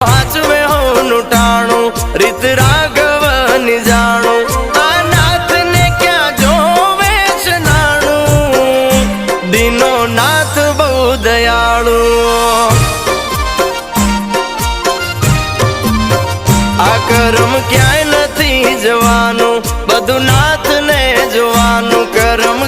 હાચવે હોનું ટાણું રીત રાઘવની જાણું આ નાથ ને ક્યાં જોવે છે નાણું દીનો નાથ બહુ દયાળુ આ કરમ ક્યાંય નથી જવાનું બધું નાથ ને જોવાનું કરમ